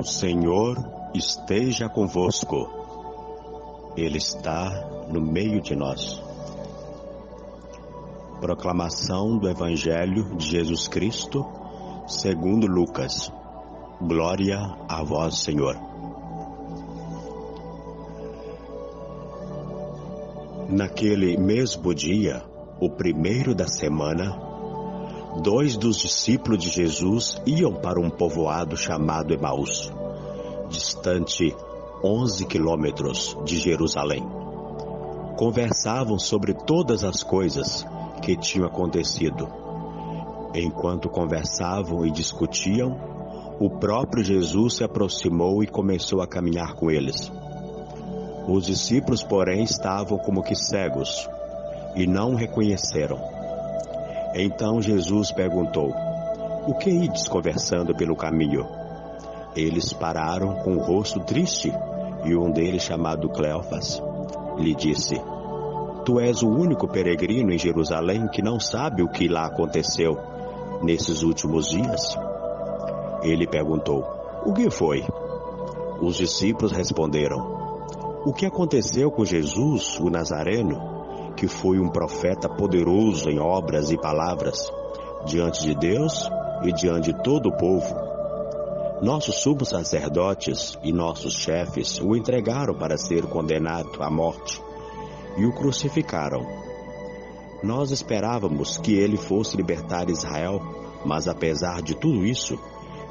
O Senhor esteja convosco. Ele está no meio de nós. Proclamação do Evangelho de Jesus Cristo, segundo Lucas. Glória a vós, Senhor. Naquele mesmo dia, o primeiro da semana, 2 dos discípulos de Jesus iam para um povoado chamado Emaús, distante 11 quilômetros de Jerusalém. Conversavam sobre todas as coisas que tinham acontecido. Enquanto conversavam e discutiam, o próprio Jesus se aproximou e começou a caminhar com eles. Os discípulos, porém, estavam como que cegos e não o reconheceram. Então Jesus perguntou: "O que ides conversando pelo caminho?" Eles pararam com o rosto triste, e um deles, chamado Cleofas, lhe disse: "Tu és o único peregrino em Jerusalém que não sabe o que lá aconteceu nesses últimos dias?" Ele perguntou: "O que foi?" Os discípulos responderam: "O que aconteceu com Jesus, o Nazareno, que foi um profeta poderoso em obras e palavras, diante de Deus e diante de todo o povo. Nossos sumos sacerdotes e nossos chefes o entregaram para ser condenado à morte e o crucificaram. Nós esperávamos que ele fosse libertar Israel, mas apesar de tudo isso,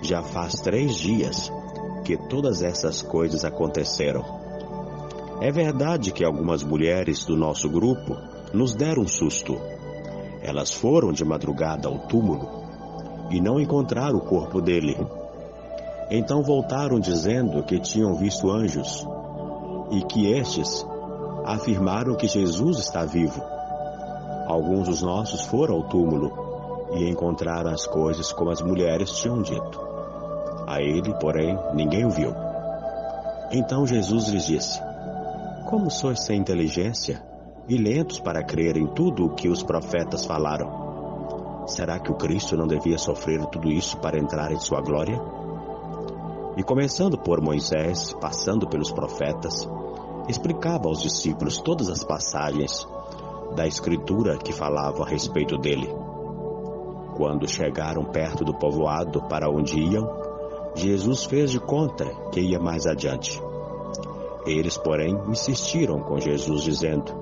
já faz 3 dias que todas essas coisas aconteceram. É verdade que algumas mulheres do nosso grupo nos deram um susto. Elas foram de madrugada ao túmulo e não encontraram o corpo dele. Então voltaram dizendo que tinham visto anjos e que estes afirmaram que Jesus está vivo. Alguns dos nossos foram ao túmulo e encontraram as coisas como as mulheres tinham dito. A ele, porém, ninguém o viu." Então Jesus lhes disse: "Como sois sem inteligência e lentos para crer em tudo o que os profetas falaram? Será que o Cristo não devia sofrer tudo isso para entrar em sua glória?" E começando por Moisés, passando pelos profetas, explicava aos discípulos todas as passagens da Escritura que falavam a respeito dele. Quando chegaram perto do povoado para onde iam, Jesus fez de conta que ia mais adiante. Eles, porém, insistiram com Jesus, dizendo: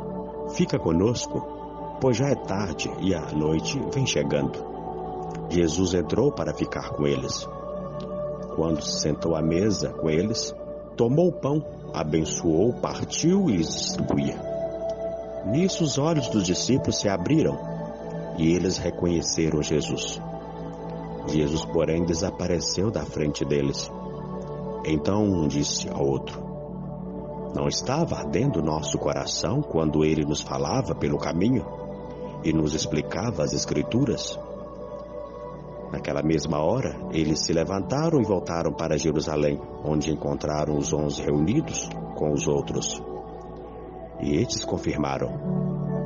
"Fica conosco, pois já é tarde e a noite vem chegando." Jesus entrou para ficar com eles. Quando se sentou à mesa com eles, tomou o pão, abençoou, partiu e lhes distribuía. Nisso os olhos dos discípulos se abriram e eles reconheceram Jesus. Jesus, porém, desapareceu da frente deles. Então um disse ao outro: "Não estava ardendo nosso coração quando ele nos falava pelo caminho e nos explicava as Escrituras?" Naquela mesma hora, eles se levantaram e voltaram para Jerusalém, onde encontraram os 11 reunidos com os outros. E estes confirmaram: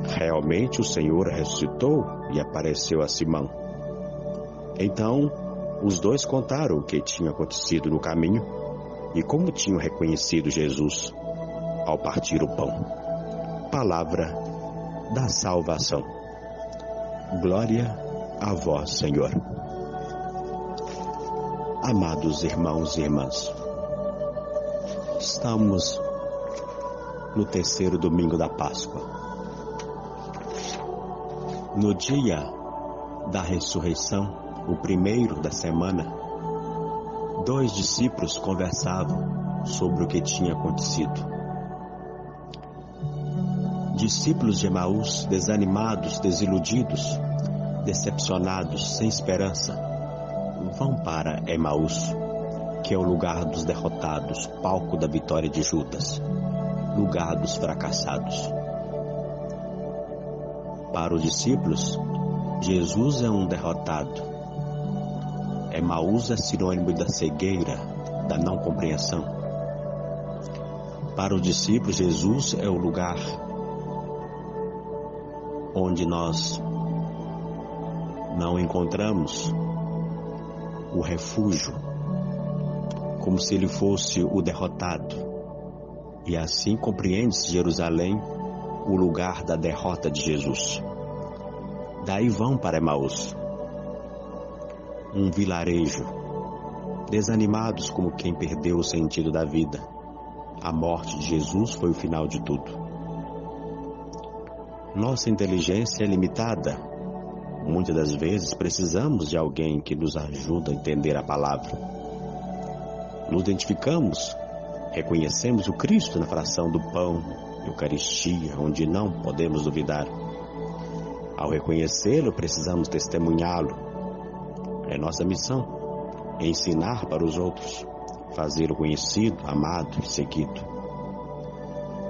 "Realmente o Senhor ressuscitou e apareceu a Simão." Então, os 2 contaram o que tinha acontecido no caminho e como tinham reconhecido Jesus ao partir o pão. Palavra da salvação. Glória a vós, Senhor. Amados irmãos e irmãs, estamos no 3º domingo da Páscoa. No dia da ressurreição, o primeiro da semana, 2 discípulos conversavam sobre o que tinha acontecido. Discípulos de Emaús, desanimados, desiludidos, decepcionados, sem esperança, vão para Emaús, que é o lugar dos derrotados, palco da vitória de Judas, lugar dos fracassados. Para os discípulos, Jesus é um derrotado. Emaús é sinônimo da cegueira, da não compreensão. Para os discípulos, Jesus é o lugar onde nós não encontramos o refúgio como se ele fosse o derrotado. E assim compreende-se Jerusalém, o lugar da derrota de Jesus. Daí vão para Emaús, um vilarejo, desanimados como quem perdeu o sentido da vida. A morte de Jesus foi o final de tudo. Nossa inteligência é limitada. Muitas das vezes precisamos de alguém que nos ajude a entender a palavra. Nos identificamos, reconhecemos o Cristo na fração do pão, Eucaristia, onde não podemos duvidar. Ao reconhecê-lo, precisamos testemunhá-lo. É nossa missão ensinar para os outros, fazê-lo conhecido, amado e seguido.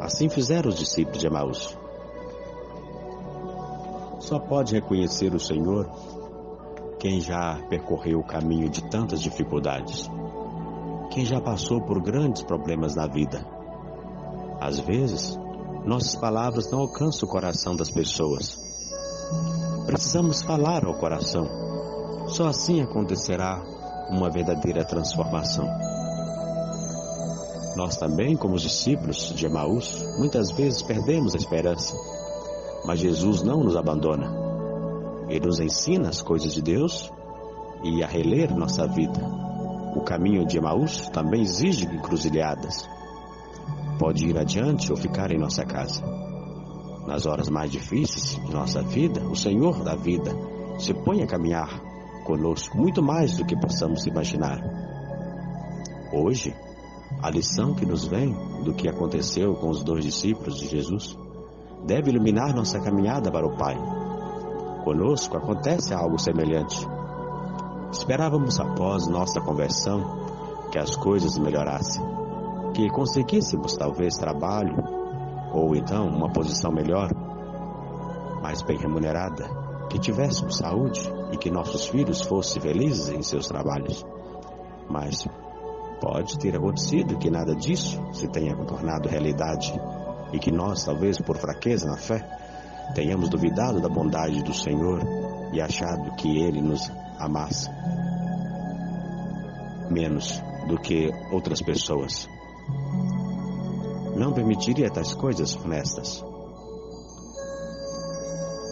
Assim fizeram os discípulos de Emaús. Só pode reconhecer o Senhor quem já percorreu o caminho de tantas dificuldades, quem já passou por grandes problemas na vida. Às vezes, nossas palavras não alcançam o coração das pessoas. Precisamos falar ao coração. Só assim acontecerá uma verdadeira transformação. Nós também, como os discípulos de Emaús, muitas vezes perdemos a esperança. Mas Jesus não nos abandona. Ele nos ensina as coisas de Deus e a reler nossa vida. O caminho de Emaús também exige encruzilhadas. Pode ir adiante ou ficar em nossa casa. Nas horas mais difíceis de nossa vida, o Senhor da vida se põe a caminhar conosco muito mais do que possamos imaginar. Hoje, a lição que nos vem do que aconteceu com os 2 discípulos de Jesus deve iluminar nossa caminhada para o Pai. Conosco acontece algo semelhante. Esperávamos após nossa conversão que as coisas melhorassem, que conseguíssemos talvez trabalho ou então uma posição melhor, mais bem remunerada, que tivéssemos saúde e que nossos filhos fossem felizes em seus trabalhos. Mas pode ter acontecido que nada disso se tenha tornado realidade e que nós, talvez por fraqueza na fé, tenhamos duvidado da bondade do Senhor e achado que Ele nos amasse menos do que outras pessoas. Não permitiria tais coisas funestas.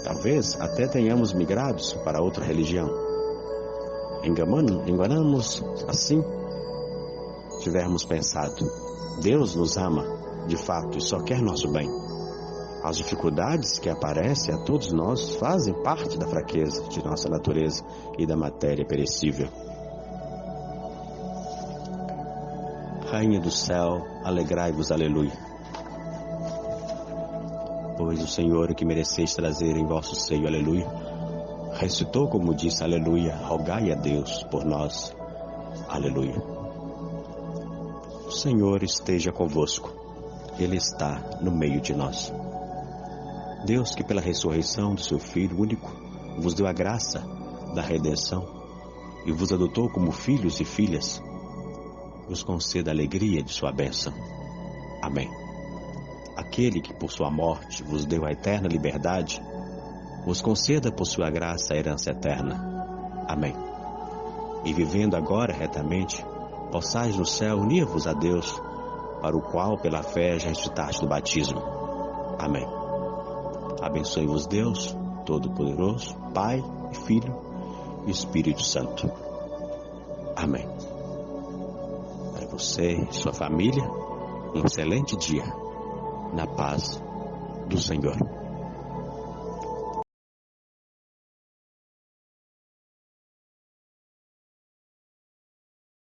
Talvez até tenhamos migrado para outra religião. Enganamos assim, tivermos pensado. Deus nos ama, de fato, e só quer nosso bem. As dificuldades que aparecem a todos nós fazem parte da fraqueza de nossa natureza e da matéria perecível. Rainha do céu, alegrai-vos, aleluia. Pois o Senhor que mereceis trazer em vosso seio, aleluia, ressuscitou como disse, aleluia, rogai a Deus por nós, aleluia. O Senhor esteja convosco, Ele está no meio de nós. Deus que pela ressurreição do seu Filho único vos deu a graça da redenção e vos adotou como filhos e filhas, vos conceda a alegria de sua bênção. Amém. Aquele que por sua morte vos deu a eterna liberdade, vos conceda por sua graça a herança eterna. Amém. E vivendo agora retamente, possais no céu unir-vos a Deus, para o qual pela fé já ressuscitaste do batismo. Amém. Abençoe-vos Deus Todo-Poderoso, Pai, Filho e Espírito Santo. Amém. Para você e sua família, um excelente dia, na paz do Senhor.